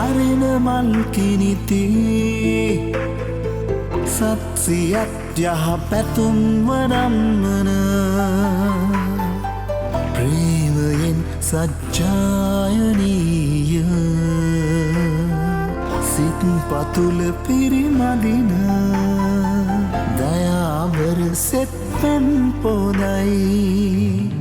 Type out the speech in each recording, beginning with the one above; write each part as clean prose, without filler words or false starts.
අරෙන මල් කිනිති සත්සියත් යහ පැතුම් වඩම්මන ප්‍රේමයෙන් සජ්ජායනීය සිත් පතුල පිරිමදින දයාවර සෙත්පෙන් පොදයි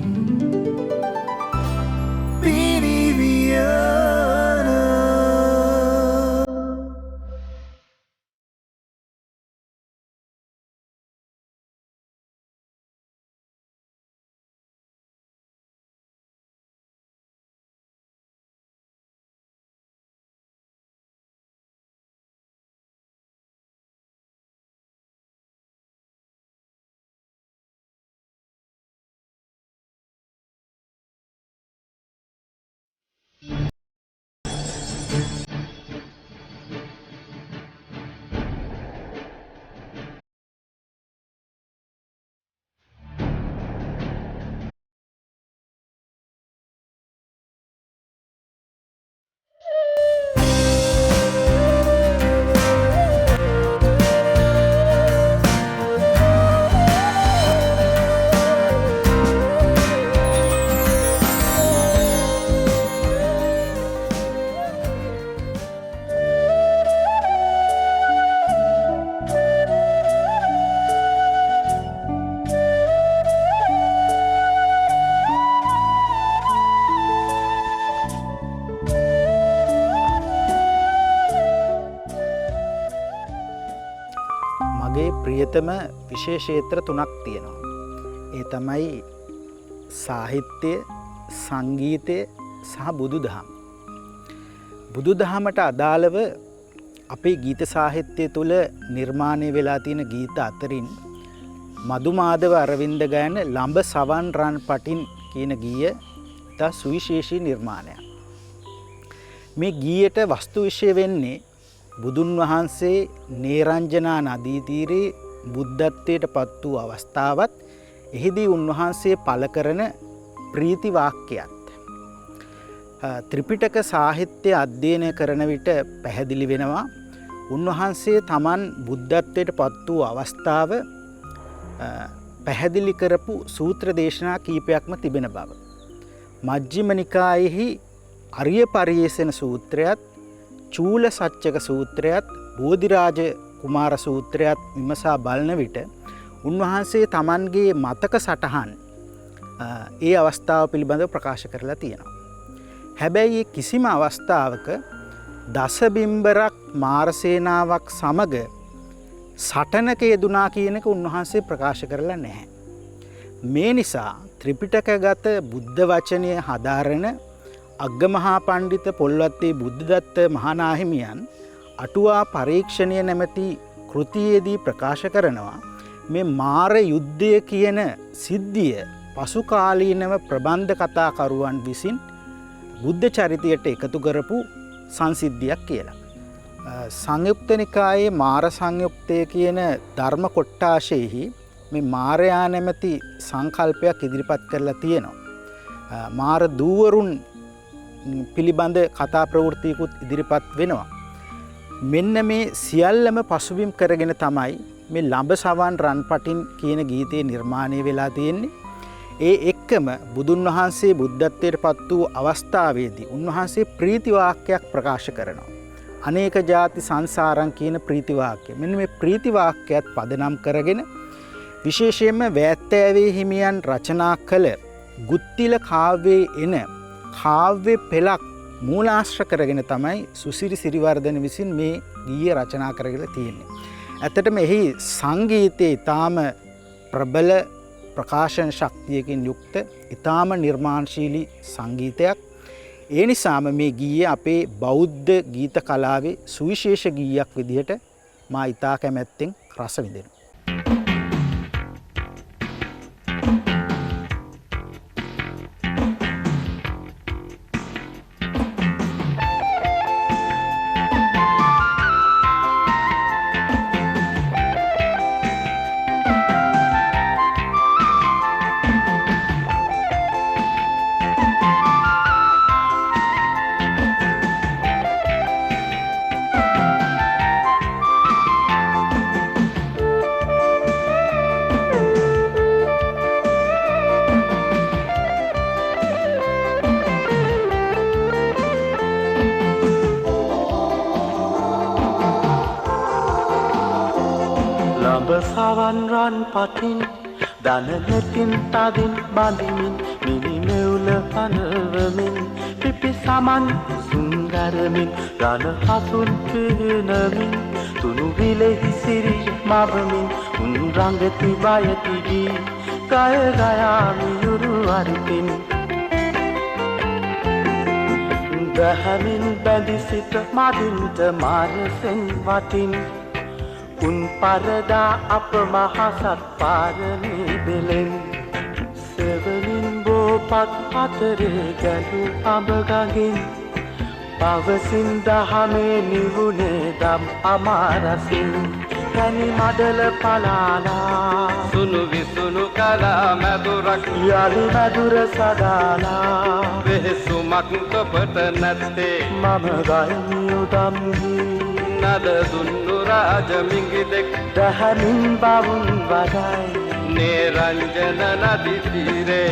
ප්‍රියතම විශේෂ ක්ෂේත්‍ර තුනක් තියෙනවා. ඒ තමයි සාහිත්‍ය, සංගීතය සහ බුදුදහම. බුදුදහමට අදාළව අපේ ගීත සාහිත්‍ය තුළ නිර්මාණය වෙලා තියෙන ගීත අතරින් මදුමාධව අරවින්ද ගයන ළඹ සවන් රන් පටින් කියන ගීය ඉතා සුවිශේෂී නිර්මාණයක්. මේ ගීයට වස්තු විෂය වෙන්නේ බුදුන් වහන්සේ නේරංජනා නදී තීරේ බුද්ධත්වයට පත් වූ අවස්ථාවත් එහිදී උන්වහන්සේ පළ කරන ප්‍රීති වාක්‍යයත්. ත්‍රිපිටක සාහිත්‍ය අධ්‍යයනය කරන විට පැහැදිලි වෙනවා උන්වහන්සේ තමන් බුද්ධත්වයට පත් වූ අවස්ථාව පැහැදිලි කරපු සූත්‍ර දේශනා කීපයක්ම තිබෙන බව. මජ්ක්‍ධිම නිකායෙහි අරිය පරියේෂණ සූත්‍රයත් චූල සච්චක සූත්‍රයත් බෝධිරාජ කුමාර සූත්‍රයත් විමසා බලන විට උන්වහන්සේ තමන්ගේ මතක සටහන් ඒ අවස්ථාව පිළිබඳව ප්‍රකාශ කරලා තියෙනවා. හැබැයි කිසිම අවස්ථාවක දසබිම්බරක් මාරසේනාවක් සමග සටනක යෙදුනා කියන එක උන්වහන්සේ ප්‍රකාශ කරලා නැහැ. මේ නිසා ත්‍රිපිටකගත බුද්ධ වචනය හදාරන අග්ගමහා පණ්ඩිත පොල්වත්තේ බුද්ධදත්ත මහානාහිමියන් අටුවා පරීක්ෂණය නැමැති කෘතියේදී ප්‍රකාශ කරනවා මේ මාර යුද්ධය කියන සිද්ධිය පසු කාලීනව ප්‍රබන්ධ කතාකරුවන් විසින් බුද්ධ චරිතයට එකතු කරපු සංසිද්ධියක් කියලා. සංයුක්ත නිකායේ මාර සංයුක්තය කියන ධර්ම කොට්ටාශයෙහි මේ මාරයා නැමැති සංකල්පයක් ඉදිරිපත් කරලා තියෙනවා. මාර දූවරුන් පිළිබඳ කතා ප්‍රවෘත්තියකුත් ඉදිරිපත් වෙනවා. මෙන්න මේ සියල්ලම පසුබිම් කරගෙන තමයි මේ ළඹ සවන් රන් පටින් කියන ගීතේ නිර්මාණය වෙලා තියෙන්නේ. ඒ එක්කම බුදුන් වහන්සේ බුද්ධත්වයට පත් වූ අවස්ථාවේදී උන්වහන්සේ ප්‍රීති වාක්‍යයක් ප්‍රකාශ කරනවා. අනේක ಜಾති සංසාරං කියන ප්‍රීති වාක්‍යය. මෙන්න මේ ප්‍රීති වාක්‍යයත් පදනම් කරගෙන විශේෂයෙන්ම වෑත්තෑවේ හිමියන් රචනා කළ ගුත්තිල කාව්‍යයේ එන කාව්‍ය පෙළක් මූලාශ්‍ර කරගෙන තමයි සුසිරි සිරිවර්ධන විසින් මේ ගීය රචනා කරගෙන තියෙන්නේ. ඇත්තටම එහි සංගීතයේ ඊටාම ප්‍රබල ප්‍රකාශන ශක්තියකින් යුක්ත ඊටාම නිර්මාණශීලී සංගීතයක්. ඒ නිසාම මේ ගීය අපේ බෞද්ධ ගීත කලාවේ සුවිශේෂ ගීයක් විදිහට මා ඊටා කැමැත්තෙන් රස විඳිනවා. සවන් රන් පටින් දන නෙතින් තදින් බඳිමින් මිනිමෙවුල පනවමින් පිපි සමන් සුන්දරමින් රන හසුන් පිහිනමින් තුනු විලෙහි සිරි මවමින් උන් රංගති බයතිගී ගය ගයාමි යුරු අරිතින් දහමින් බැඳි සිට මදින්ට මානසෙන් වටින් උන් පරදා අප මහසත් පාරමී බෙලෙන් සෙවනින් බෝපත් අතරේ ගැලු අඹගගින් පවසින් දහමේ නිවුනේ දම් අමාරසින් පැණි මඩල පලාලා සුණු විසුණු කලා මැදුරක් යලි මැදුර සදාලා වෙහෙසුමක් තොපට නැත්තේ මම ගයමි උදම්හි නද දුන්නු රාජ මිඟිදෙක් දහමින් බවුන් වඩයි නිරංජන නදි තීරේ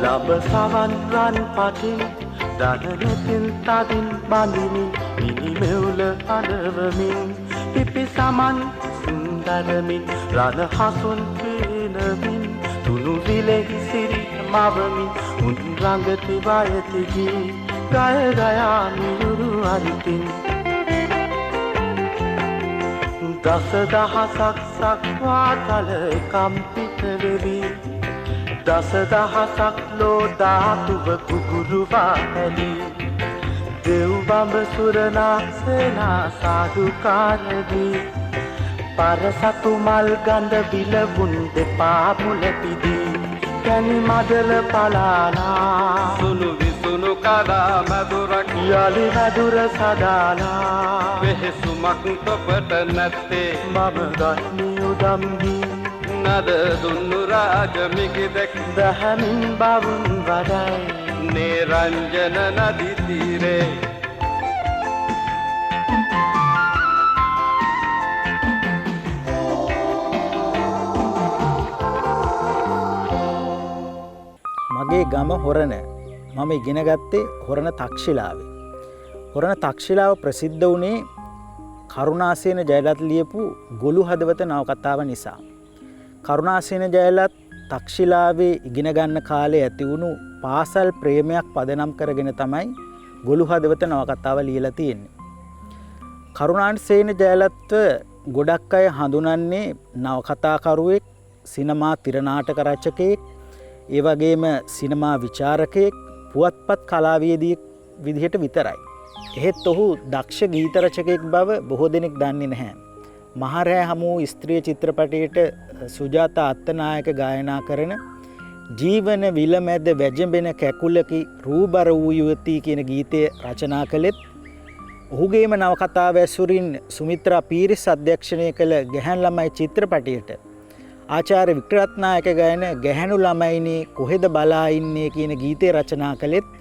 ලබ සවන් රන් පටින් දනනෙතින් තදින් බඳිමින් මිනිමෙවුල අනවමින් පිපි සමන් සුන්දරමින් රන හසුන් පිනමින් තුනු විලෙහි සිරි මවමින් උන් රංගති බයතිගී ගය ගයාමි යුරු අරිතින් දස දහසක් සක්වාතල කම්පිත වෙවි දස දහසක් ලෝ ධාතුව කුගුරුවා ඇලි දෙව් බඹ සුරනා සේනා සාදුකාරදී පරසතු මල් ගඳ බිලවුන් දෙපා මුල පිදී පැණි මඩල පලාලා සුණු විසුණු කලා මැදුරක් යලි මැදුර සදාලා වෙහෙසුමක් තොපට නැත්තේ මම ගන්නි උදම්හි නද දුන්නු රාජ මිඟිදෙක් දහමින් බවුන් වඩයි නිරංජන නදි තීරේ මගේ ගම හොරණ. මම ඉගෙන ගත්තේ හොරණ තක්ෂිලාවේ. හොරණ තක්ෂිලාව ප්‍රසිද්ධ වුණේ කරුණාසේන ජයලත් ලියපු ගොළු හදවත නවකතාව නිසා. කරුණාසේන ජයලත් තක්ෂිලාවේ ඉගෙන ගන්න කාලේ ඇති වුණු පාසල් ප්‍රේමයක් පදනම් කරගෙන තමයි ගොළු හදවත නවකතාව ලියලා තියෙන්නේ. කරුණාසේන ජයලත්ව ගොඩක් අය හඳුනන්නේ නවකතාකරුවෙක්, සිනමා තිරනාටක රචකයෙක්, ඒ වගේම සිනමා විචාරකයෙක්, පුවත්පත් කලාවේදියෙක් විදිහට විතරයි. එහෙත් ඔහු දක්ෂ ගීත රචකයෙක් බව බොහෝ දෙනෙක් දන්නේ නැහැ. මහරෑ හමු ස්ත්‍රිය චිත්‍රපටයේට සුජාතා අත්තනායක ගායනා කරන ජීවන විලමැද වැජඹෙන කැකුලකි රූබර වූ යුවතී කියන ගීතය රචනා කළෙත් ඔහුගේම නවකතාව ඇසුරින් සුමිත්‍රා පීරිස් අධ්‍යක්ෂණය කළ ගැහැණු ළමයි චිත්‍රපටයේට ආචාර්ය වික්‍රත්නායක ගායන ගැහැණු ළමයිනේ කොහෙද බලා ඉන්නේ කියන ගීතය රචනා කළෙත්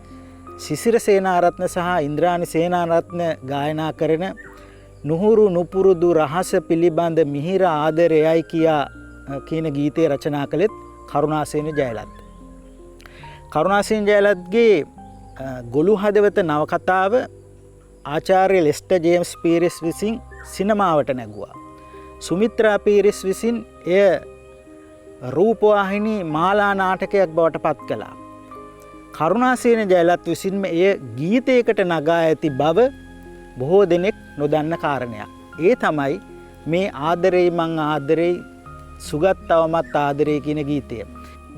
සිසිර සේනාරත්න සහ ඉන්ද්‍රාණි සේනාරත්න ගායනා කරන නුහුරු නුපුරුදු රහස පිළිබඳ මිහිර ආදරයයි කියා කියන ගීතය රචනා කළෙත් කරුණාසේන ජයලත්. කරුණාසේන ජයලත්ගේ ගොළු හදවත නවකතාව ආචාර්ය ලෙස්ටර් ජේම්ස් පීරිස් විසින් සිනමාවට නැගුවා. සුමිත්‍රා පීරිස් විසින් එය රූපවාහිනී මාලා නාටකයක් බවට පත් කළා. කරුණාසේන ජයලත් විසින්ම එය ගීතයකට නගා ඇති බව බොහෝ දෙනෙක් නොදන්න කාරණයක්. ඒ තමයි මේ ආදරේ මං ආදරේ සුගත් තවමත් ආදරේ කියන ගීතය.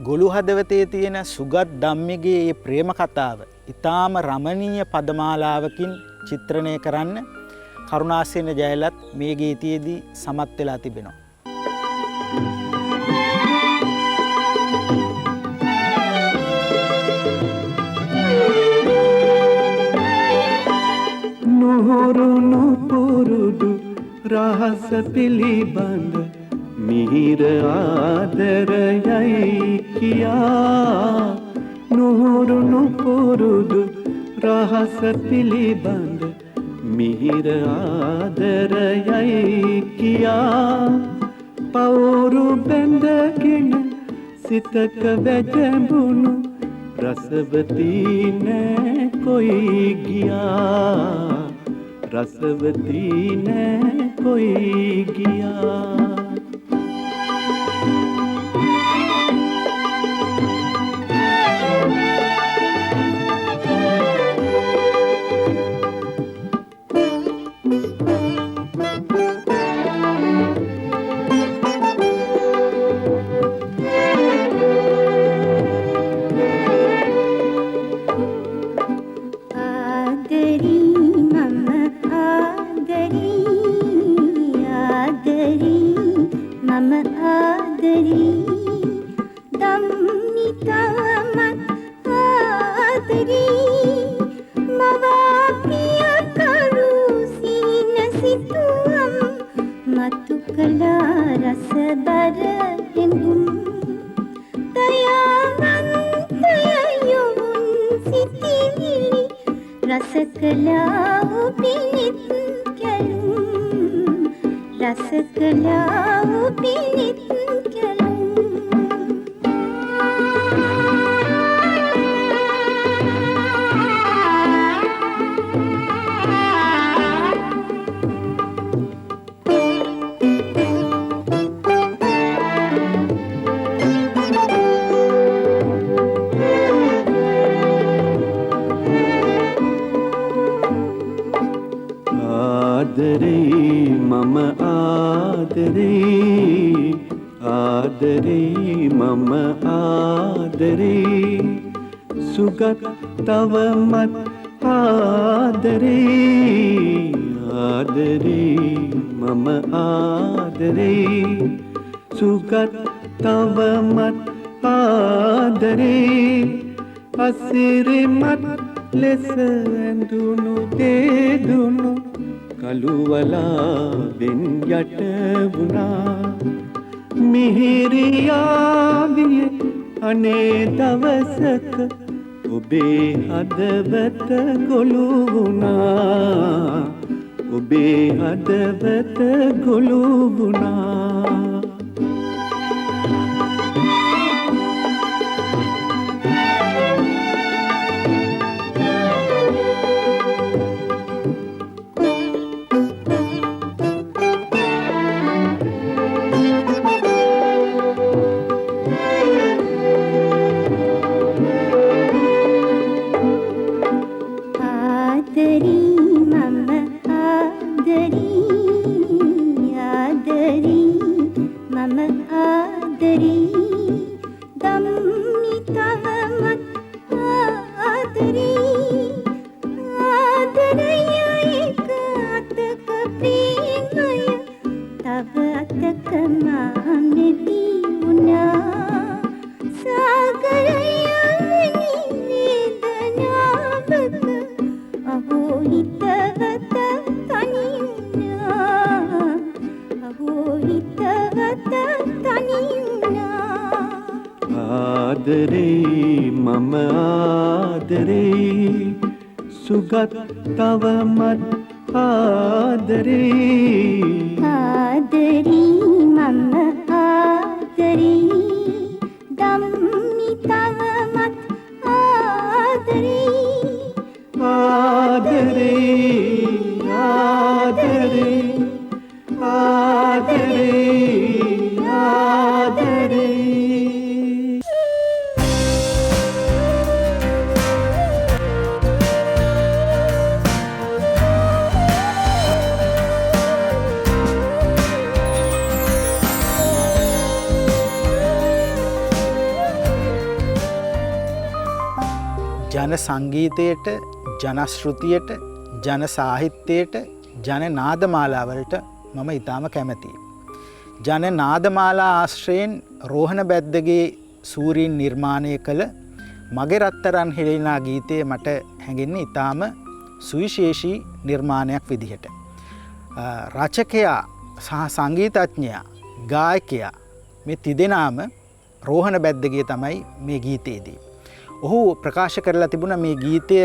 ගොළු හදවතේ තියෙන සුගත් ධම්මිගේ මේ ප්‍රේම කතාව ඊටාම රමණීය පදමාලාවකින් චිත්‍රණය කරන්න කරුණාසේන ජයලත් මේ ගීතයේදී සමත් වෙලා තිබෙනවා. රහස පිළිබඳ මිහිර ආදරයයි කියා නුහුරුණු පුරුදු රහස පිළිබඳ මිහිර ආදරයයි කියා පවුරු බැඳගෙන සිතක වැජඹුණු රසවතී නෑ කොයි ගියා රසවතී නෑ කොයි ගියා සුගත් තවමත් ආදරේ ආදරේ මම ආදරේ සුගත් තවමත් ආදරේ අසිරිමත් ලෙස ඇඳුණු දේදුණු කළුවලාවෙන් යට වුණා මිහිරියාවිය අනේ දවසක ඔබේ හදවත ගොළු වුණා ඔබේ හදවත ගොළු වුණා සුගත් තවමත් ආදරේ ආදරේ මම ආදරේ ධම්මි තවමත් ආදරේ ආදරේ ආදරේ ආදරේ ආදරේ ජන සංගීතයට ජනශ්‍රුතියට ජන සාහිත්‍යයට ජන නාදමාලාවලට මම ඉතාම කැමතියි. ජන නාදමාලා ආශ්‍රයෙන් රෝහණ බැද්දගේ සූරීන් නිර්මාණය කළ මගේ රත්තරන් හෙළිනා ගීතය මට හැඟෙන්නේ ඉතාම සුවිශේෂී නිර්මාණයක් විදිහට. රචකයා සහ සංගීතඥයා ගායකයා මේ තිදෙනාම රෝහණ බැද්දගේ තමයි මේ ගීතයේදී. ඔහු ප්‍රකාශ කරලා තිබුණා මේ ගීතය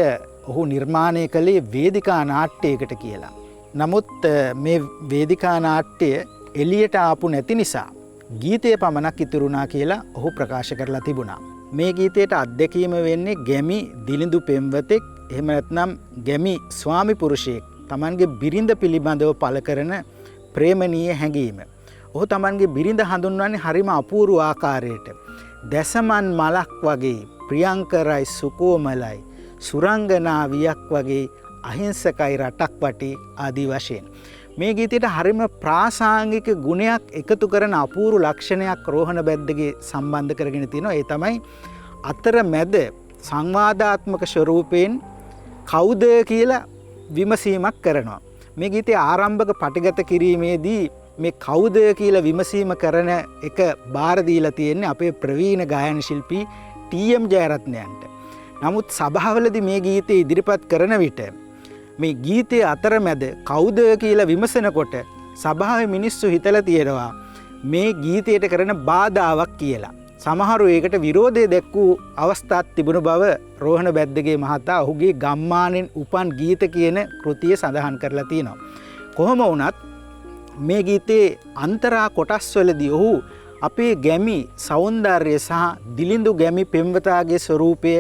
ඔහු නිර්මාණය කළේ වේදිකා නාට්‍යයකට කියලා. නමුත් මේ වේදිකා නාට්‍ය එළියට ආපු නැති නිසා ගීතය පමණක් ඉතුරුනා කියලා ඔහු ප්‍රකාශ කරලා තිබුණා. මේ ගීතයට අත්දැකීම වෙන්නේ ගැමි දිලිඳු පෙම්වතෙක් එහෙම නැත්නම් ගැමි ස්වාමි පුරුෂයෙක් තමන්ගේ බිරිඳ පිළිබඳව පළ කරන ප්‍රේමණීය හැඟීම. ඔහු තමන්ගේ බිරිඳ හඳුන්වන්නේ හරිම අපූර්ව ආකාරයට. දැසමන් මලක් වගේ ප්‍රියංකරයි සුකෝමලයි සුරංගනාවියක් වගේ අහිංසකයි රටක් වටේ ආදී වශයෙන්. මේ ගීතයට හරිම ප්‍රාසාංගික ගුණයක් එකතු කරන අපූර්ව ලක්ෂණයක් රෝහණ බැද්දගේ සම්බන්ධ කරගෙන තියෙනවා. ඒ තමයි අතරමැද සංවාදාත්මක ස්වරූපයෙන් කවුද කියලා විමසීමක් කරනවා. මේ ගීතයේ ආරම්භක පටිගත කිරීමේදී මේ කවුද කියලා විමසීම කරන එක බාර දීලා තියෙන්නේ අපේ ප්‍රවීණ ගායන ශිල්පී ටී.එම්. ජයරත්නයන්ට. නමුත් සභාවලදී මේ ගීතය ඉදිරිපත් කරන විට මේ ගීතයේ අතරමැද කවුද කියලා විමසනකොට සභාවේ මිනිස්සු හිතලා තියෙනවා මේ ගීතයට කරන බාධාවක් කියලා. සමහරු ඒකට විරෝධය දැක්වූ අවස්ථාවක් තිබුණ බව රෝහණ බැද්දගේ මහතා ඔහුගේ ගම්මානෙන් උපන් ගීත කියන කෘතිය සඳහන් කරලා තියෙනවා. කොහොම වුණත් මේ ගීතයේ අන්තරා කොටස්වලදී ඔහු අපේ ගැමි සෞන්දර්යය සහ දිලිඳු ගැමි පෙම්වතාගේ ස්වරූපය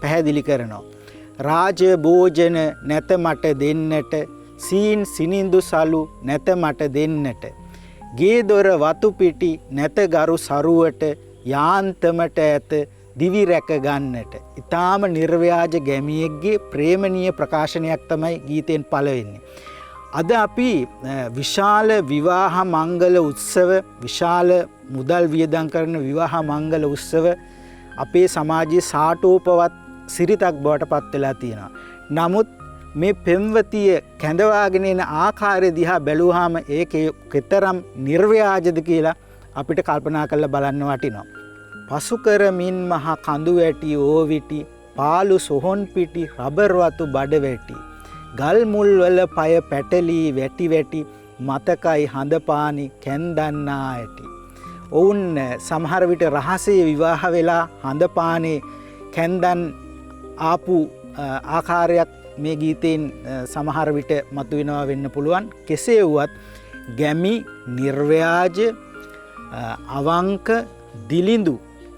පැහැදිලි කරනවා. රාජ භෝජන නැත මට දෙන්නට සීන් සිනිඳු සලු නැත මට දෙන්නට ගේ දොර වතු පිටි නැත ගරු සරුවට යාන්තමට ඇත දිවි රැක ගන්නට. ඊටාම නිර්ව්‍යාජ ගැමියෙක්ගේ ප්‍රේමණීය ප්‍රකාශනයක් තමයි ගීතෙන් පළ වෙන්නේ. අද අපි විශාල විවාහ මංගල උත්සව විශාල මුදල් වියදම් කරන විවාහ මංගල උත්සව අපේ සමාජයේ සාටෝපවත් සිරිතක් බවට පත් වෙලා තියෙනවා. නමුත් මේ පෙම්වතිය කැඳවාගෙන එන ආකාරය දිහා බැලුවාම ඒකේ කෙතරම් නිර්ව්‍යාජද කියලා අපිට කල්පනා කරලා බලන්න වටිනවා. පසු කරමින් මහ කඳු වැටි ඕවිටි පාළු සොහොන් පිටි රබර් වතු බඩ වැටි ගල් මුල් වල පය පැටලී වැටි වැටි මතකයි හඳපානි කැන්දන්නා ඇති. ඔවුන් සමහර විට රහසේ විවාහ වෙලා හඳපානේ කැන්දන් ආපු ආකාරයක් මේ ගීතෙන් සමහර විට මතුවෙනවා වෙන්න පුළුවන්. කෙසේ වුවත් ගැමි නිර්ව්‍යාජ අවංක දිලිඳු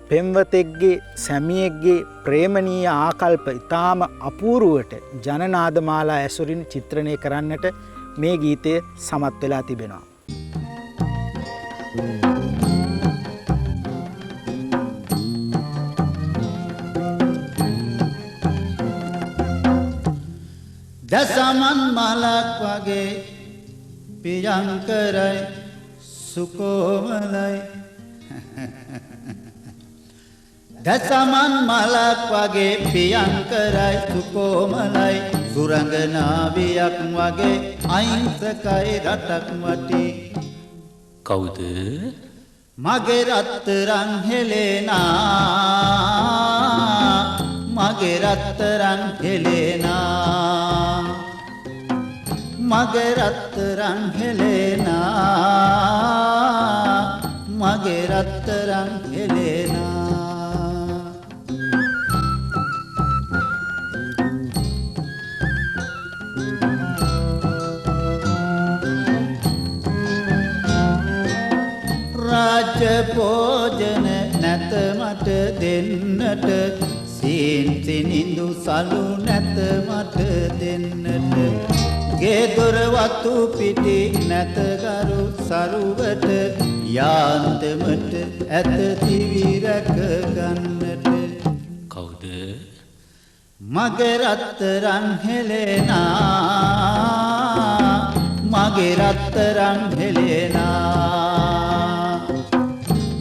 පෙම්වතෙක්ගේ සැමියෙක්ගේ ප්‍රේමණීය ආකල්ප ඉතාම අපූර්වට ජනනාදමාලා ඇසුරින් චිත්‍රණය කරන්නට මේ ගීතය සමත් වෙලා තිබෙනවා. දසමන් මලක් වගේ පියංකරයි සුකෝමලයි දසමන් මලක් වගේ පියංකරයි සුකෝමලයි සුරංගනාවියක් වගේ අහිංසකයි රටක් වටි කවුද මගේ රත්තරන් හෙලෙනා මගේ රත්තරන් හෙලෙනා මගේ රත්තරන් හෙලෙනා මගේ රත්තරන් හෙලෙනා රාජ භෝජන නැත මට දෙන්නට සීන් සිනිඳු සලු නැත මට දෙන්නට ගේ දොර වතු පිටි නැත ගරු සරුවට යාන්තමට ඇත දිවි රැක ගන්නට කවුද මගේ රත්තරන් හෙලෙනා මගේ රත්තරන් හෙලෙනා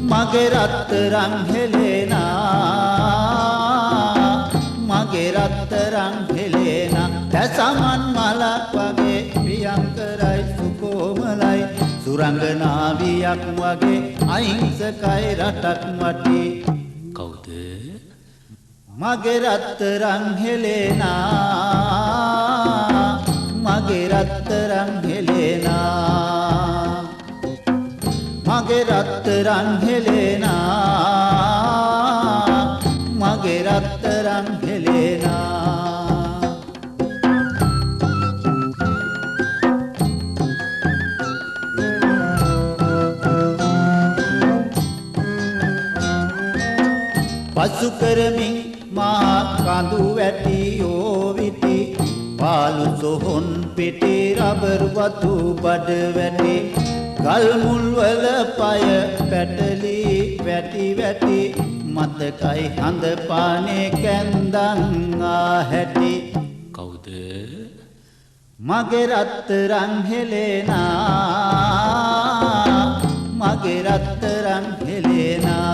මගේ රත්තරන් හෙලෙනා මගේ රත්තරන් හෙලෙනා දසමන් මලක් වගේ ප්‍රියංකරයි සුකෝමලයි සුරංගනාවියක් වගේ අහිංසකයි රටක් වටි කවුද මගේ රත්තරන් හෙලෙනා මගේ රත්තරන් හෙලෙනා මගේ රත්තරන් හෙලෙනා මගේ රත්තරන් හෙලෙනා පසු කරමින් මා කඳු වැටි ඕවිටි පාලු සොහොන් පිටි රබර් වතු බඩ වැටි ගල් මුල් වල පය පැටලි වැටි වැටි මතකයි හඳ පානේ කැන්දන් ආහැටි කවුද මගේ රත්තරන් හෙලෙනා මගේ රත්තරන් හෙලෙනා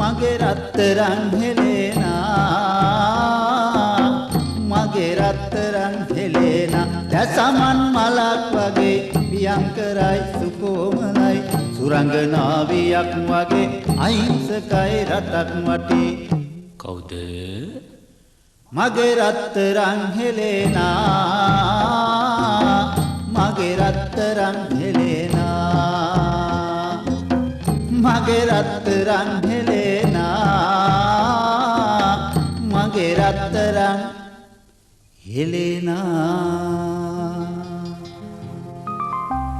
මගේ රත්තරන් හෙලෙනා මගේ රත්තරන් හෙලෙනා දැසමන් මලක් වගේ පියංකරයි සුකෝමලයි සුරංගනාවියක් වගේ අහිංසකයි රටක් වටි කවුද මගේ රත්තරන් හෙලෙනා මගේ රත්තරන් හෙලෙනා මගේ රත්තරන් හෙලෙනා මගේ රත්තරන් හෙලෙනා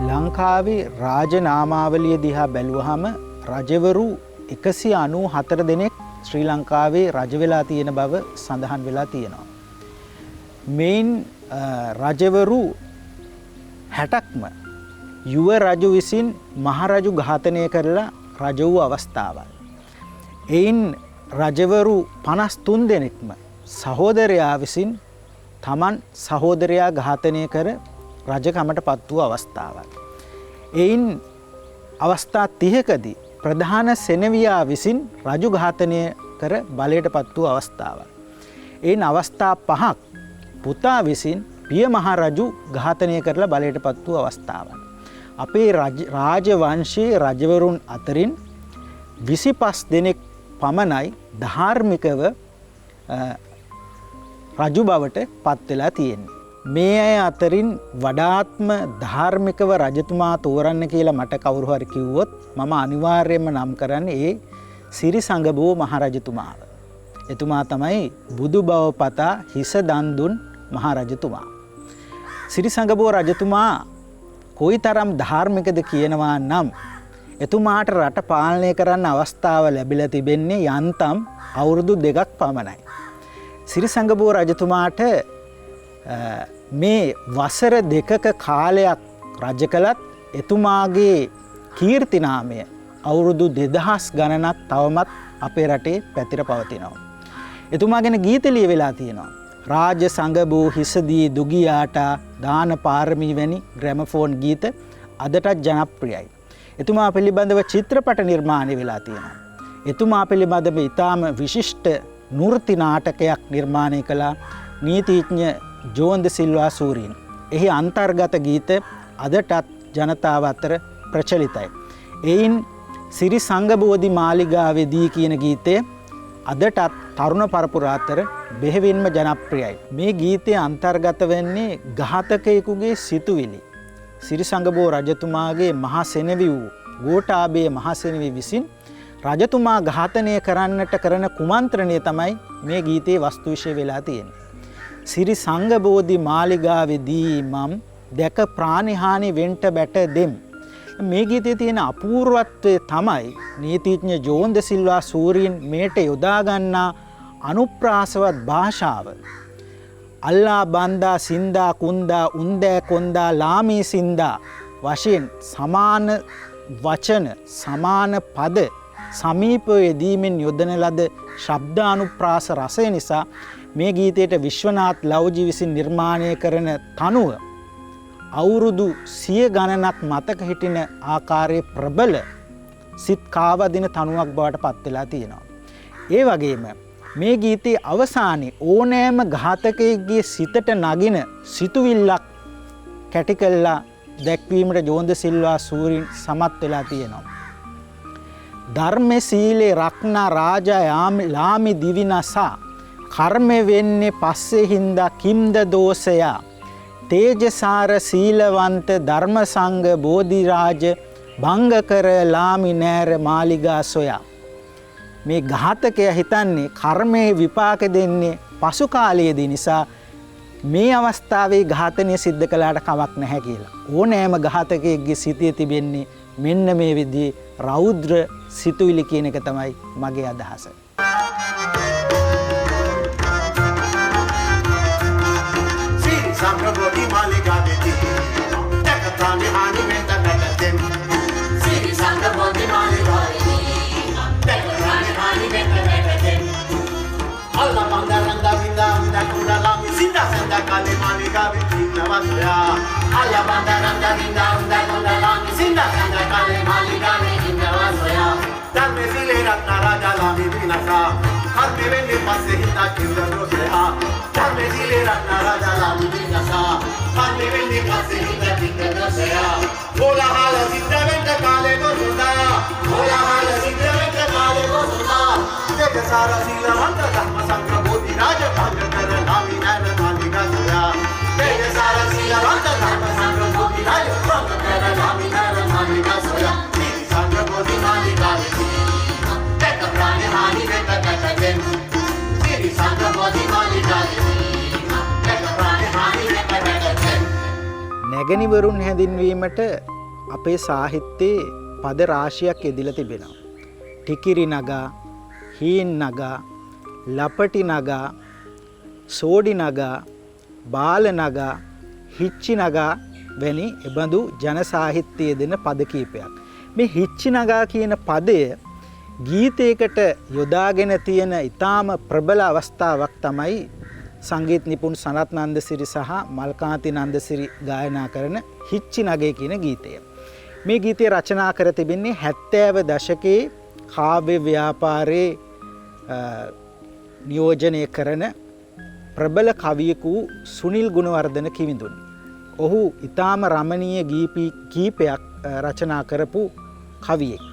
ලංකාවේ රාජනාමාවලිය දිහා බැලුවහම රජවරු 194 දෙනෙක් ශ්‍රී ලංකාවේ රජ වෙලා තියෙන බව සඳහන් වෙලා තියෙනවා. මේන් රජවරු 60ක්ම යුව රජු විසින් මහරජු ඝාතනය කරලා රජ වූ අවස්ථාවල්. එයින් රජවරු 53 දෙනෙක්ම සහෝදරයා විසින් තමන් සහෝදරයා ඝාතනය කර රජකමට පත් වූ අවස්ථාවල්. එයින් අවස්ථා 30කදී ප්‍රධාන සෙනවියා විසින් රජු ඝාතනය කර බලයට පත් වූ අවස්ථාවල්. එයින් අවස්ථා 5ක් පුතා විසින් පිය මහ රජු ඝාතනය කරලා බලයට පත් වූ අවස්ථාවල්. අපේ රාජවංශයේ රජවරුන් අතරින් 25 දෙනෙක් පමණයි ධාර්මිකව රජු බවට පත් වෙලා තියෙන්නේ. මේ අය අතරින් වඩාත්ම ධාර්මිකව රජතුමා තෝරන්න කියලා මට කවුරු හරි කිව්වොත් මම අනිවාර්යයෙන්ම නම් කරන්නේ ඒ සිරිසංගබෝ මහරජතුමාව. එතුමා තමයි බුදු බව පතා හිස දන් දුන් මහරජතුමා. සිරිසංගබෝ රජතුමා කොයිතරම් ධාර්මිකද කියනවා නම් එතුමාට රට පාලනය කරන්න අවස්ථාව ලැබිලා තිබෙන්නේ යන්තම් අවුරුදු 2ක් පමණයි. සිරිසංගබෝ රජතුමාට මේ වසර 2ක කාලයක් රජ කළත් එතුමාගේ කීර්තිනාමය අවුරුදු 2000 ගණනක් තවමත් අපේ රටේ පැතිර පවතිනවා. එතුමා ගැන ගීත ලියවිලා තියෙනවා. රාජ සංගබෝ හිසදී දුගියාට දාන පාරමී වැනි ග්‍රැමෆෝන් ගීත අදටත් ජනප්‍රියයි. එතුමා පිළිබඳව චිත්‍රපට නිර්මාණය වෙලා තියෙනවා. එතුමා පිළිබඳව ඉතාම විශිෂ්ට නෘත්‍ය නාටකයක් නිර්මාණය කළා නීතිඥ ජෝන් ද සිල්වා සූරීන්. එහි අන්තර්ගත ගීත අදටත් ජනතාව අතර ප්‍රචලිතයි. එයින් සිරිසංගබෝධි මාලිගාවේදී කියන ගීතය අදටත් තරුණ පරපුර අතර බෙහෙවින්ම ජනප්‍රියයි. මේ ගීතයේ අන්තර්ගත වෙන්නේ ඝාතකයෙකුගේ සිතුවිලි. සිරිසංගබෝ රජතුමාගේ මහා සෙනෙවි වූ ගෝඨාභය මහා සෙනෙවි විසින් රජතුමා ඝාතනය කරන්නට කරන කුමන්ත්‍රණය තමයි මේ ගීතයේ වස්තු විෂය වෙලා තියෙන්නේ. සිරිසංගබෝධි මාලිගාවේදී මම් දැක ප්‍රාණහානි වෙන්ට බැට දෙම්. මේ ගීතයේ තියෙන අපූර්වත්වය තමයි නීතිඥ ජෝන් ද සිල්වා සූරීන් මේට යොදා ගන්නා අනුප්‍රාසවත් භාෂාව. අල්ලා බන්දා සින්දා කුන්දා උන්දෑ කොන්දා ලාමී සින්දා වශයෙන් සමාන වචන සමාන පද සමීපව යෙදීමෙන් යොදන ලද ශබ්දානුප්‍රාස රසය නිසා මේ ගීතයට විශ්වනාත් ලව්ජි විසින් නිර්මාණය කරන තනුව අවුරුදු 100 ගණනක් මතක හිටින ආකාරයේ ප්‍රබල සිත් කාවදින තනුවක් බවට පත් වෙලා තියෙනවා. ඒ වගේම මේ ගීතයේ අවසානයේ ඕනෑම ඝාතකයෙකුගේ සිතට නගින සිතුවිල්ලක් කැටි කළා දැක්වීමට ජෝන් ද සිල්වා සූරීන් සමත් වෙලා තියෙනවා. ධර්ම සීලේ රක්නා රාජා ලාමි දිවිනසා කර්ම වෙන්නේ පස්සේ හින්දා කිම්ද දෝෂයා තේජසාර සීලවන්ත ධර්මසංග බෝධිරාජ භංගකර ලාමි නෑර මාලිගා සොයා. මේ ඝාතකයා හිතන්නේ කර්මයේ විපාක දෙන්නේ පසු කාලයේදී නිසා මේ අවස්ථාවේ ඝාතනය සිද්ධ කළාට කමක් නැහැ කියලා. ඕනෑම ඝාතකයෙක්ගේ සිතේ තිබෙන්නේ මෙන්න මේ විදිහේ රෞද්‍ර සිතුවිලි කියන එක තමයි මගේ අදහස. Sangrabodi maligaviti Tekatami hani venta petatim Siri sangrabodi maligaviti Tekatami hani venta petatim Alla mandaranda vinda unda kundalami Sinda senda kale maligaviti navasya Alla mandaranda vinda unda kundalami Sinda senda kale maligaviti navasya Dharme sile ratna raja lami vinasa Harme vende passe hinda kinda dosya Dharme sile ratna raja lami vinasa Harme vende passe hinda kinda dosya Bola hala sinda venda kale dosya Bola hala sinda venda kale dosya Teka sara sila vanda dhamma sangra bodhi raja bhanga kara lami nana maliga soya Teka sara sila vanda dhamma sangra bodhi raja bhanga kara lami nana maliga soya Siri sangra bodhi maliga viti Teka prane hani venda katatem Siri sangra bodhi maliga viti Teka prane hani venda katatem නැගණිවරුන් හැඳින්වීමට අපේ සාහිත්‍යයේ පද රාශියක් යෙදিলা තිබෙනවා. ටිකිරි නගා, හීන් නගා, ලපටි නගා, සෝඩි නගා, බාල නගා, හිච්චි නගා වැනි එබඳු ජන සාහිත්‍යයේ දෙන පද කීපයක්. මේ හිච්චි නගා කියන පදය ගීතයකට යොදාගෙන තියෙන ඊටාම ප්‍රබල අවස්ථාවක් තමයි සංගීත නිපුන් සනත් නන්දසිරි සහ මල්කාන්ති නන්දසිරි ගායනා කරන හිච්චි නගය කියන ගීතය. මේ ගීතය රචනා කර තිබෙන්නේ 70 දශකයේ කාව්‍ය ව්‍යාපාරයේ නියෝජනය කරන ප්‍රබල කවියෙකු සුනිල් ගුණවර්ධන කිවිඳුන්. ඔහු ඊටාම රමණීය ගීපයක් රචනා කරපු කවියෙක්.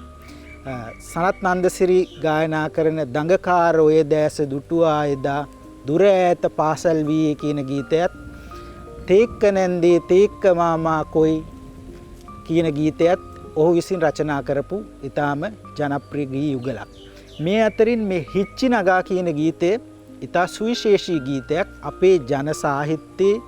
සනත් නන්දසිරි ගායනා කරන දඟකාර ඔය දැස දුටුවා එදා දුර ඈත පාසල් වී කියන ගීතයත් තේක්ක නැන්දේ තේක්ක මාමා කොයි කියන ගීතයත් ඔහු විසින් රචනා කරපු ඊටාම ජනප්‍රිය ගී යුගලක්. මේ අතරින් මේ හිච්චි නගා කියන ගීතය ඊටා සුවිශේෂී ගීතයක්. අපේ ජන සාහිත්‍යයේ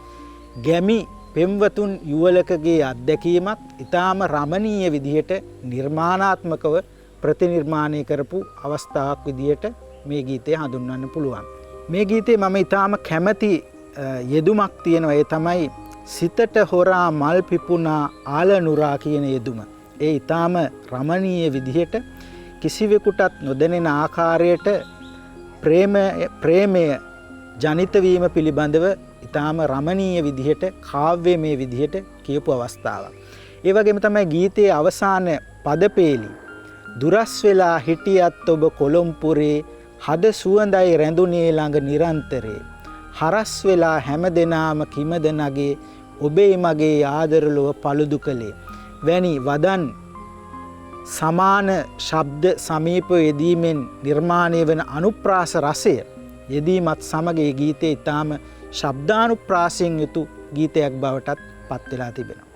ගැමි පෙම්වතුන් යුවලකගේ අත්දැකීමක් ඊටාම රමණීය විදිහට නිර්මාණාත්මකව ප්‍රතිනිර්මාණය කරපු අවස්ථාවක් විදිහට මේ ගීතය හඳුන්වන්න පුළුවන්. මේ ගීතේ මම ඊටාම කැමති යෙදුමක් තියෙනවා. ඒ තමයි සිතට හොරා මල් පිපුණා ආලනුරා කියන යෙදුම. ඒ ඊටාම රමණීය විදිහට කිසිවෙකුටත් නොදැනෙන ආකාරයට ප්‍රේමය ජනිත වීම පිළිබඳව ඊටාම රමණීය විදිහට කාව්‍යමය විදිහට කියපු අවස්ථාවක්. ඒ වගේම තමයි ගීතයේ අවසාන පදපේලි දුරස් වෙලා හිටියත් ඔබ කොළොම්පුරේ හද සුවඳයි රැඳුනේ ළඟ නිරන්තරේ හරස් වෙලා හැමදෙනාම කිමද නගේ ඔබේ මගේ ආදරලොව පළුදු කළේ වැනි වදන් සමාන ශබ්ද සමීප යෙදීමෙන් නිර්මාණය වන අනුප්‍රාස රසය යෙදීමත් සමග ඒ ගීතේ ඊටාම ශබ්දානුප්‍රාසයෙන් යුතු ගීතයක් බවටත් පත් වෙලා තිබෙනවා.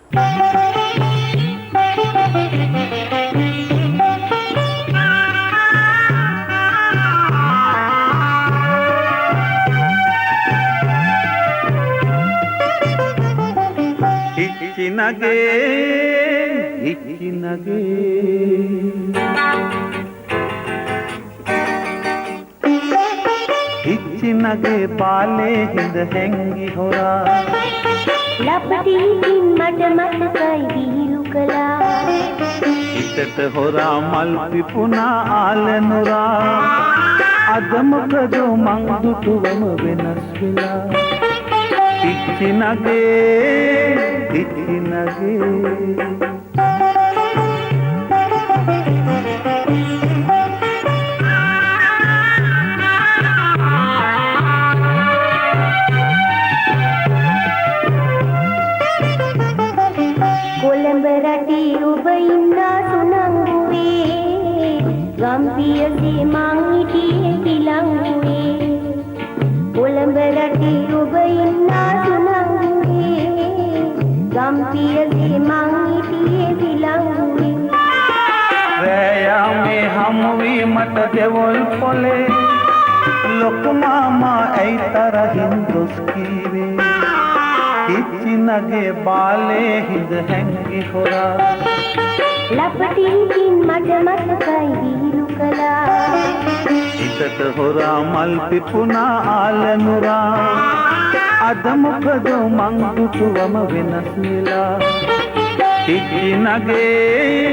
හිච්චි නගේ හිච්චි නගේ හිච්චි නගේ පාලේ හිඳ හැංගි හොරා ලපටිකින් මට මතකයි විහිළු කළා හිතට හොරා මල් පිපුණා ආලනුරා අද මොකද මං දුටුවම වෙනස් වෙලා හිච්චි නගේ කොළඹ රටේ ඔබ ඉන්නා සුනංගුවේ ගම්පියසේ මං හිටියේ පිලංගුවේ කොළඹ රටේ ඔබ ඉන්නා සුනංගුවේ ගම්පියසේ මං හිටියේ විලංගුවේ රෑයා මේ හමුවීමට දෙවොල් පොලේ ලොකු මාමා ඇයි තරහින් දොස් කීවේ කිච්චිනගේ බාලේ හිඳ හැංගි හොරා ලපටිකින් මට මතකයි විහිළු කළා හිතට හොරා මල් පිපුණා ආලනුරා අද මොකද මං දුටුවම වෙනස් වෙලා කිච්චිනගේ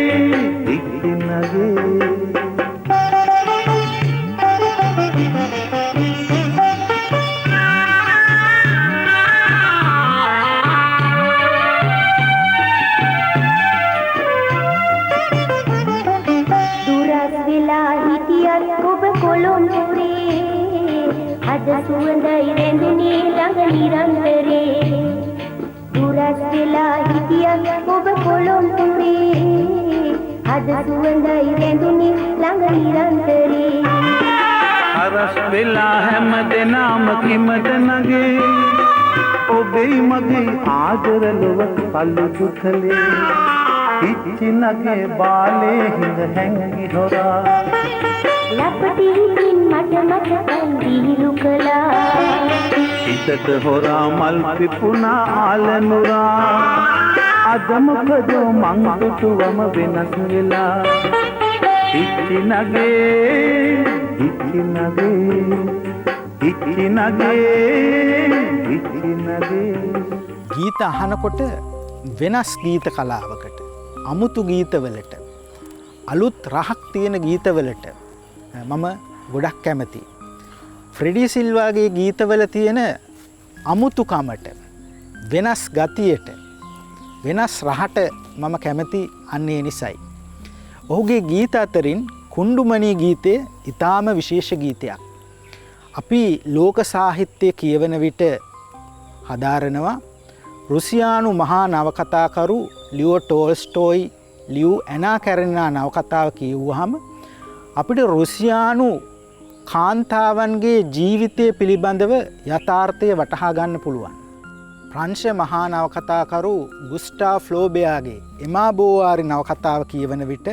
අද සුවඳයි රැඳුනේ ළඟ නිරන්තරේ දුරස් වෙලා හිටියත් ඔබ කොළොම්පුරේ අද සුවඳයි රැඳුනේ ළඟ නිරන්තරේ අරස් වෙලා හැම දෙනාම කිමද නගේ ඔබේ මගේ ආදර ලොවට පල්ලු දුකලේ කිච්චිනගේ බාලේ හිඳ හැංගි හොරා ලපටිකින් මට මතකයි විහිළු කළා හිතට හොරා මල් පිපුණා ආලනුරා අද මොකද මං දුටුවම වෙනස් වෙලා කිච්චිනගේ ගීත අහනකොට වෙනස් ගීත කලාවකට අමුතු ගීතවලට අලුත් රහක් තියෙන ගීතවලට මම ගොඩක් කැමතියි. ෆ්‍රෙඩි සිල්වාගේ ගීතවල තියෙන අමුතුකමට වෙනස් ගතියට වෙනස් රහට මම කැමති අන්නේ නිසයි. ඔහුගේ ගීත අතරින් කුණ්ඩුමණී ගීතය ඉතාම විශේෂ ගීතයක්. අපි ලෝක සාහිත්‍යය කියවන විට හදාරනවා රුසියානු මහා නවකතාකරු ලියෝ ටෝල්ස්ටෝයි ලියූ ඇනා කැරෙනා නවකතාව කියවුවහම අපිට රුසියානු කාන්තාවන්ගේ ජීවිතය පිළිබඳව යථාර්ථය වටහා ගන්න පුළුවන්. ප්‍රංශ මහා නවකතාකරු ගුස්ටා ෆ්ලෝබෙයාගේ එමා බෝවාරි නවකතාව කියවන විට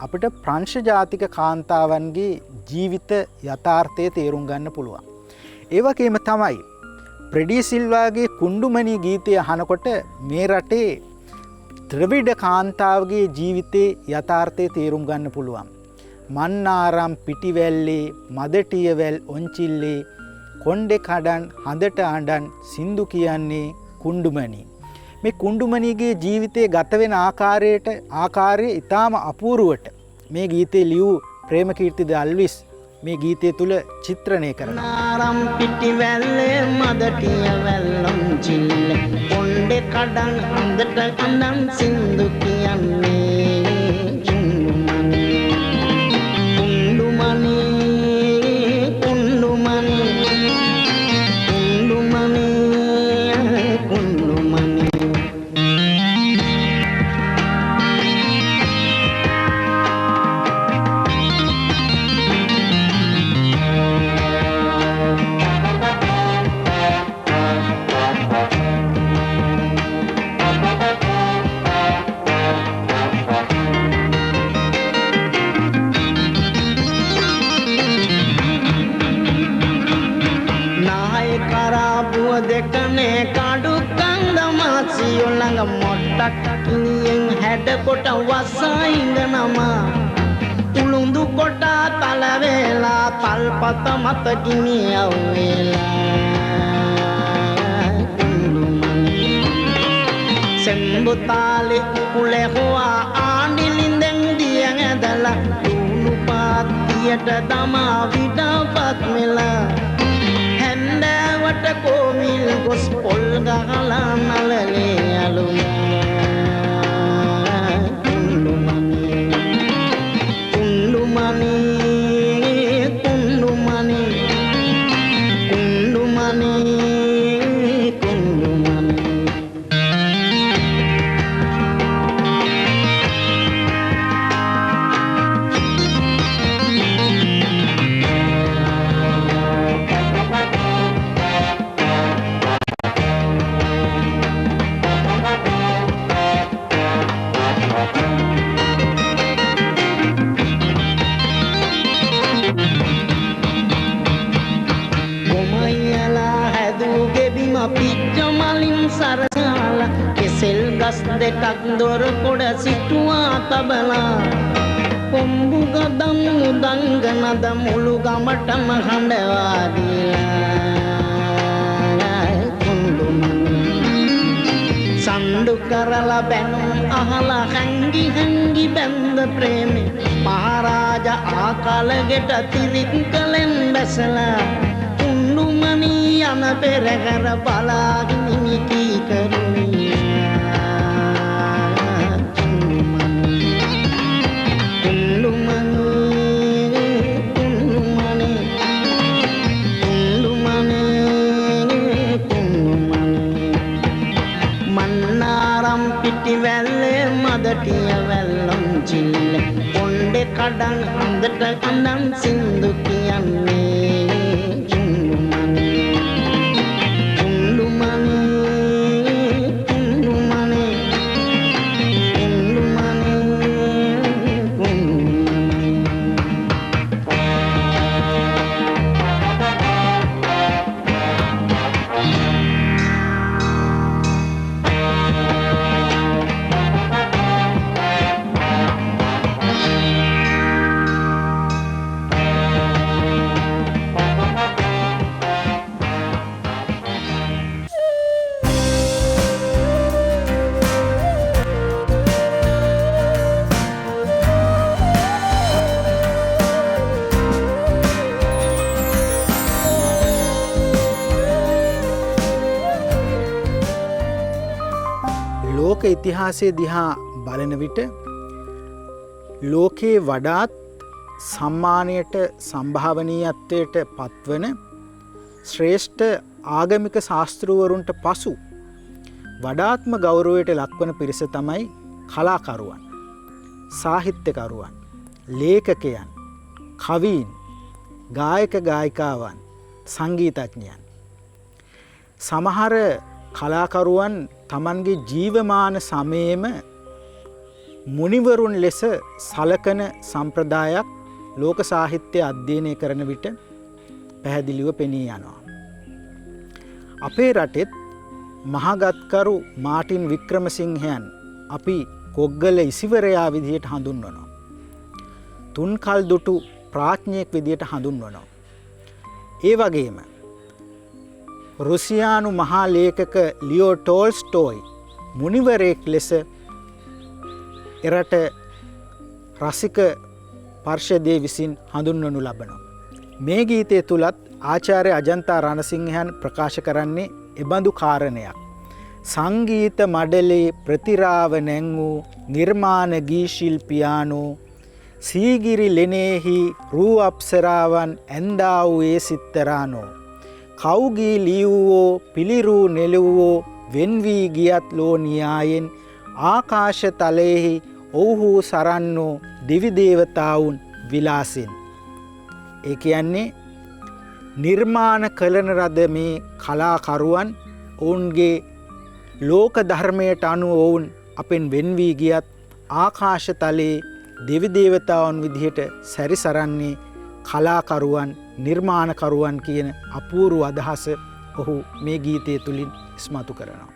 අපිට ප්‍රංශ ජාතික කාන්තාවන්ගේ ජීවිත යථාර්ථය තේරුම් ගන්න පුළුවන්. ඒ වගේම තමයි ෆ්‍රෙඩි සිල්වාගේ කුණ්ඩුමණී ගීතය අහනකොට මේ රටේ ත්‍රිවිධ කාන්තාවගේ ජීවිතේ යථාර්ථය තේරුම් ගන්න පුළුවන්. මන්නාරම් පිටිවැල්ලේ මදටියවැල් ඔංචිල්ලේ කොණ්ඩේ කඩන් හඳට අඬන් සින්දු කියන්නේ කුණ්ඩුමණී. මේ කුණ්ඩුමණීගේ ජීවිතේ ගත වෙන ආකාරය ඊටාම අපූර්වට මේ ගීතේ ලියූ ප්‍රේමකීර්ති දල්විස් මේ ගීතය තුල චිත්‍රණය කරනවා. නාරම් පිටිවැල්ලේ මදටියවැල් ඔංචිල්ලේ කොණ්ඩේ කඩන් හඳට අඬන් සින්දු කියන්නේ කොට වසයින්ගනම උළුඳු කොට තල වේලා තල්පත මත ගිනි අවේලා සෙම්බුතාලි කුලේ හොවා ආණිලින්දෙන් දියන් ඇදලා උණු පාත්තියට දමා විඩපත් මෙලා හැන්දෑවට කොමිල් ගොස් පොල් ගහලා නලලේ අලුනා ගස් දෙකක් දොර කොට සිටුවා තබලා කොම්බුග දම්මු දංගනද මුළු ගමටම හඬවා දීලා සඳු කරලා බැනුම් අහලා හැංගි හැංගි බැඳ ප්‍රේමේ මහරජා ආකලගෙට තිරික් කලෙන් බැසලා කුණුමණී යන පෙරහැර බලාගෙන නිකී මදටිය වැල්ලොම් චිල්ල පොණ්ඩේ කඩන් හඳට අඳන් සින්දු කියන්නේ ලෝක ඉතිහාසයේ දිහා බලන විට ලෝකයේ වඩාත් සම්මානයට සම්භාවනීයත්වයට පත්වන ශ්‍රේෂ්ඨ ආගමික ශාස්ත්‍රවරුන්ට පසු වඩාත්ම ගෞරවයට ලක්වන පිරිස තමයි කලාකරුවන්, සාහිත්‍යකරුවන්, ලේඛකයන්, කවීන්, ගායක ගායිකාවන්, සංගීතඥයන්. සමහර කලාකරුවන් තමන්ගේ ජීවමාන සමයේම මුනිවරුන් ලෙස සලකන සම්ප්‍රදායක් ලෝක සාහිත්‍ය අධ්‍යයනය කරන විට පැහැදිලිව පෙනී යනවා. අපේ රටෙත් මහගත්කරු මාටින් වික්‍රමසිංහයන් අපි කොග්ගල ඉසිවරයා විදිහට හඳුන්වනවා. තුන්කල් දුටු ප්‍රඥෙක් විදිහට හඳුන්වනවා. ඒ වගේම රුසියානු මහා ලේඛක ලියෝ ටෝල්ස්ටෝයි මුනිවරයෙක් ලෙස එරට රසික පර්ෂදය විසින් හඳුන්වනු ලබනවා. මේ ගීතය තුලත් ආචාර්ය අජන්තා රණසිංහයන් ප්‍රකාශ කරන්නේ එබඳු කාරණයක්. සංගීත මඩලේ ප්‍රතිරාව නැංවූ නිර්මාණ ගී ශිල්පියානෝ සීගිරි ලෙනේහි රූ අප්සරාවන් ඇන්දා වූ ඒ සිත්තරානෝ කවුගී ලියවෝ පිළිරූ නෙළුවෝ වෙන්වී ගියත් ලෝනියායෙන් ආකාශ තලයෙහි ඔවුහු සරන්නෝ දිවි දේවතාවුන් විලාසින්. ඒ කියන්නේ නිර්මාණ කළන රද මේ කලාකරුවන් ඔවුන්ගේ ලෝක ධර්මයට අනුව ඔවුන් අපෙන් වෙන්වී ගියත් ආකාශ තලයේ දෙවි දේවතාවුන් විදිහට සැරිසරන්නේ කලාකරුවන්, නිර්මාණකරුවන් කියන අපූර්ව අදහස ඔහු මේ ගීතය තුලින් ඉස්මතු කරනවා.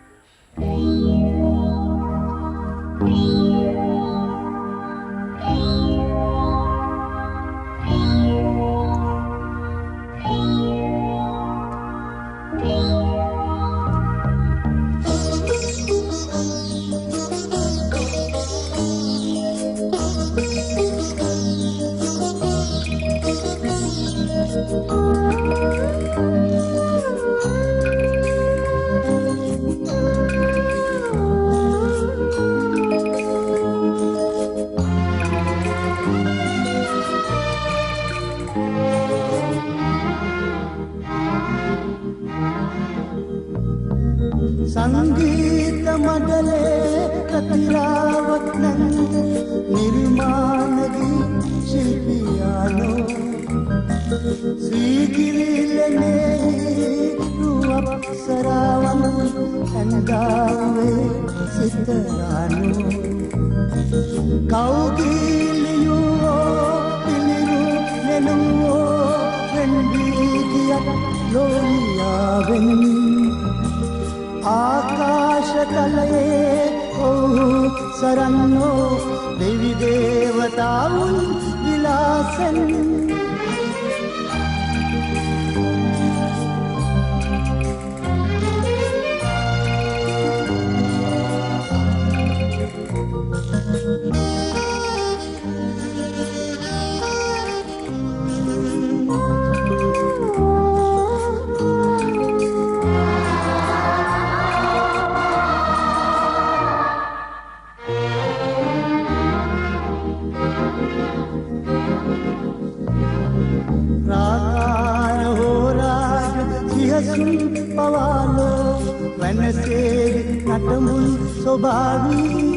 සංගීත මඩලේ ප්‍රතිරාවක් නැං නිර්මාණගී ශිල්පියානෝ සීගිරිලනේ රුවප්සරාවන් ඇන්දාවේ සිතරානෝ කවුගීලියෝ පිළිරු නෙළුවෝ වෙන්වී ගියත් ලෝනියාවෙන් ආකාශ තලයේ සරන්නෝ දෙවි දේවතාවුන් විලාසෙන් පවාලෝ වනසේ නටමුන් ස්වභාවී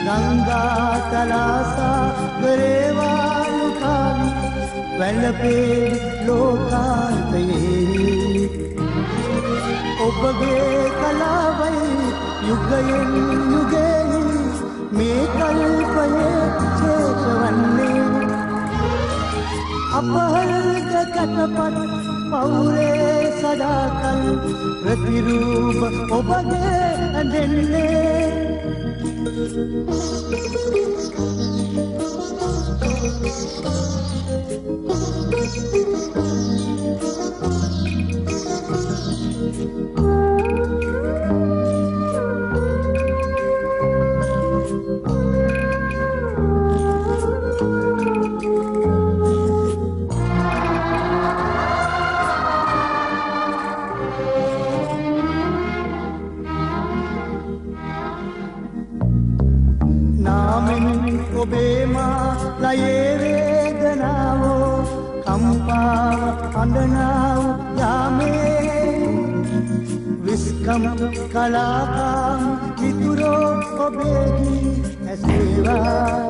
ගංගා තලාසා ගරේවාලු කාවි වැළපේ ලෝකාන්තයේ ඔබගේ කලාවයි යුගයෙන් යුගයෙන් මේ කල්පයේ ඡේදවන්නේ අපහල්ක කටපත් පවුරේ සදාකල් ප්‍රතිරූප ඔබගේ ඇඳෙන්නේ ඔබේ මා ලයේ වේදනාවෝ කම්පාව අඬනාව යාමේ විස්කම් කලාකාම් මිතුරෝ ඔබේ ගී ඇසේවා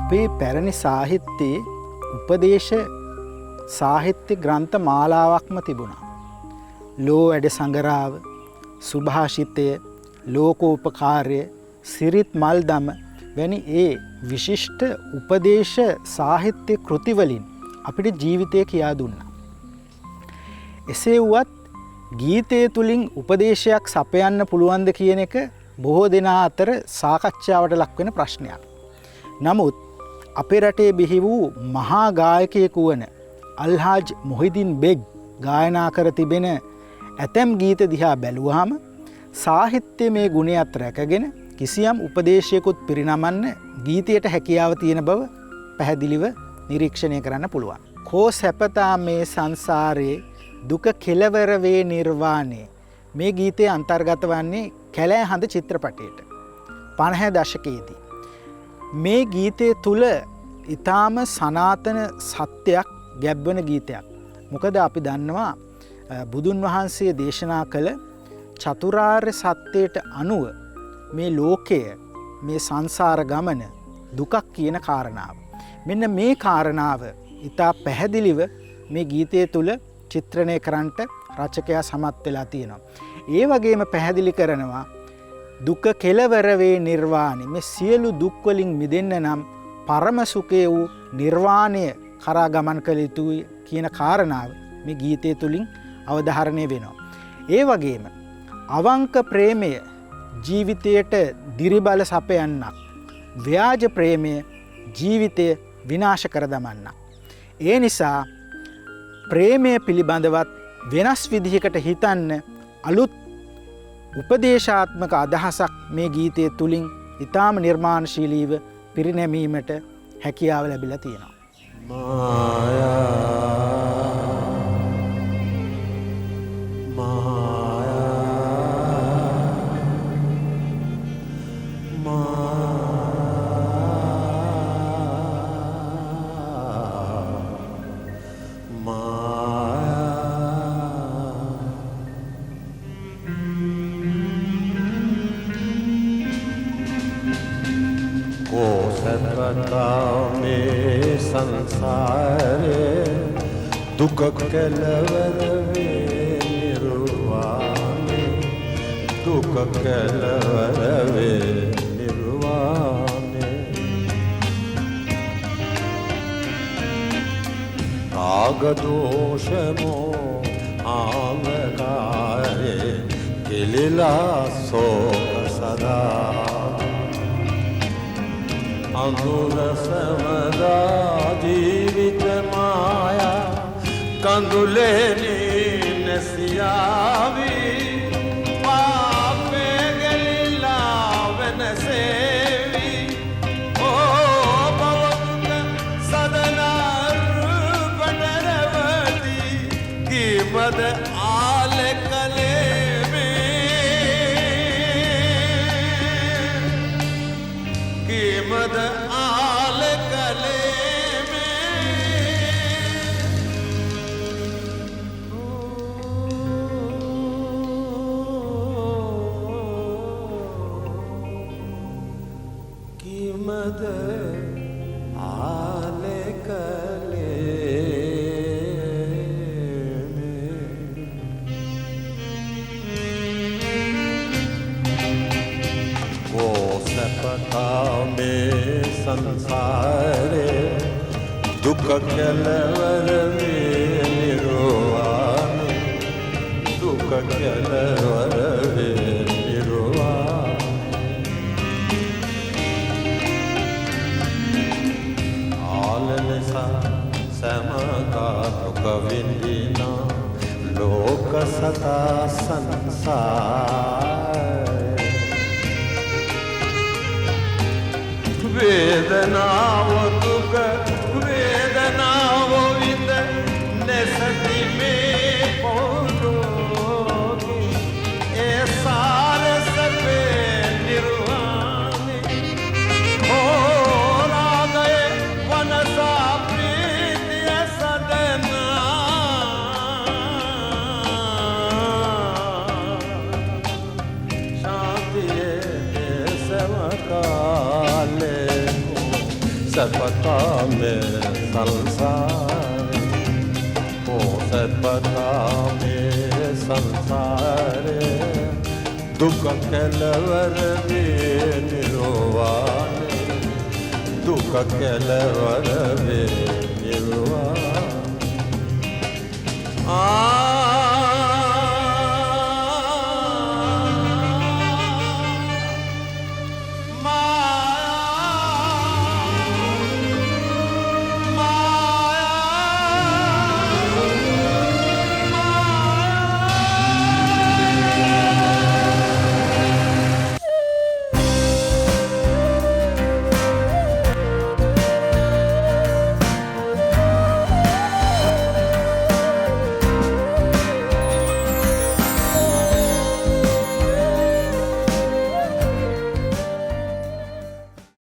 අපේ පැරණි සාහිත්‍යයේ උපදේශ සාහිත්‍ය ග්‍රන්ථ මාලාවක්ම තිබුණා. ලෝ වැඩ සංගරාව, සුභාෂිතය, ලෝකෝපකාරය, සිරිත් මල්දම වැනි ඒ විශිෂ්ට උපදේශ සාහිත්‍ය කෘතිවලින් අපිට ජීවිතය කියා දුන්නා. එසේ වුවත් ගීතය තුලින් උපදේශයක් සපයන්න පුළුවන්ද කියන එක බොහෝ දෙනා අතර සාකච්ඡාවට ලක්වෙන ප්‍රශ්නයක්. නමුත් අපේ රටේ බිහි වූ මහා ගායකයෙකු වන අල්හාජ් මොහිදින් බෙග් ගායනා කර තිබෙන ඇතැම් ගීත දිහා බැලුවාම සාහිත්‍යමය ගුණයත් රැකගෙන කිසියම් උපදේශයකුත් පිරිනමන්න ගීතයට හැකියාව තියෙන බව පැහැදිලිව නිරීක්ෂණය කරන්න පුළුවන්. කෝ සැපතා මේ සංසාරයේ දුක කෙලවර වේ නිර්වාණේ මේ ගීතය අන්තර්ගත වන්නේ කැලෑ හඳ චිත්‍රපටයට 50 දශකයේදී. මේ ගීතය තුල ඊටාම සනාතන සත්‍යයක් ගැබ්වෙන ගීතයක්. මොකද අපි දන්නවා බුදුන් වහන්සේ දේශනා කළ චතුරාර්ය සත්‍යයට අනුව මේ ලෝකය මේ සංසාර ගමන දුකක් කියන කාරණාව. මෙන්න මේ කාරණාව ඊටා පැහැදිලිව මේ ගීතය තුල චිත්‍රණය කරන්නට රචකයා සමත් වෙලා තියෙනවා. ඒ වගේම පැහැදිලි කරනවා දුක කෙලවර වේ නිර්වාණය. මේ සියලු දුක් වලින් මිදෙන්න නම් පරම සුඛය වූ නිර්වාණය කරා ගමන් කළ යුතුයි කියන කාරණාව මේ ගීතය තුලින් අවධාරණය වෙනවා. ඒ වගේම අවංක ප්‍රේමය ජීවිතයට දිරිබල සපයන්නක්, ව්‍යාජ ප්‍රේමය ජීවිතය විනාශ කර දමන්න. ඒ නිසා ප්‍රේමය පිළිබඳවත් වෙනස් විදිහකට හිතන්න අලුත් උපදේශාත්මක අදහසක් මේ ගීතය තුලින් ඊටාම නිර්මාණශීලීව පිරිනැමීමට හැකියාව ලැබිලා තියෙනවා. මේ සංසාරේ දුක කෙලවර වේ නිර්වාණය දුක කෙලවර වේ නිර්වාණය රාග දෝෂ මොහ ආමකාරේ කෙලිලා සෝක සදා අඳුර සමදා ජීවිත මායා කඳුලේ නැසියාවී පාපේ ගලිලා වෙනසේවි ඕ බවතුන සදනාරු පඩරවති කීමද ආලකලේ कीमत आल कले में कीमत आल कले वो सपता में संसारे दुख केलवर में निरुवाने दुख केलवर में निरुवाने आलन सा समका दुख विंदीना लोक सता संसार वेदनाव दुख वेदनाव विद नेसती में पहुँचोगी ए सारे सबे निर्वाणे हो रागए वनसा प्रीतिय सदना शांतिये समकाले सपता में संसार ओ सपता में संसार दुख केलवर में निरुवाने दुख केलवर में निरुवाने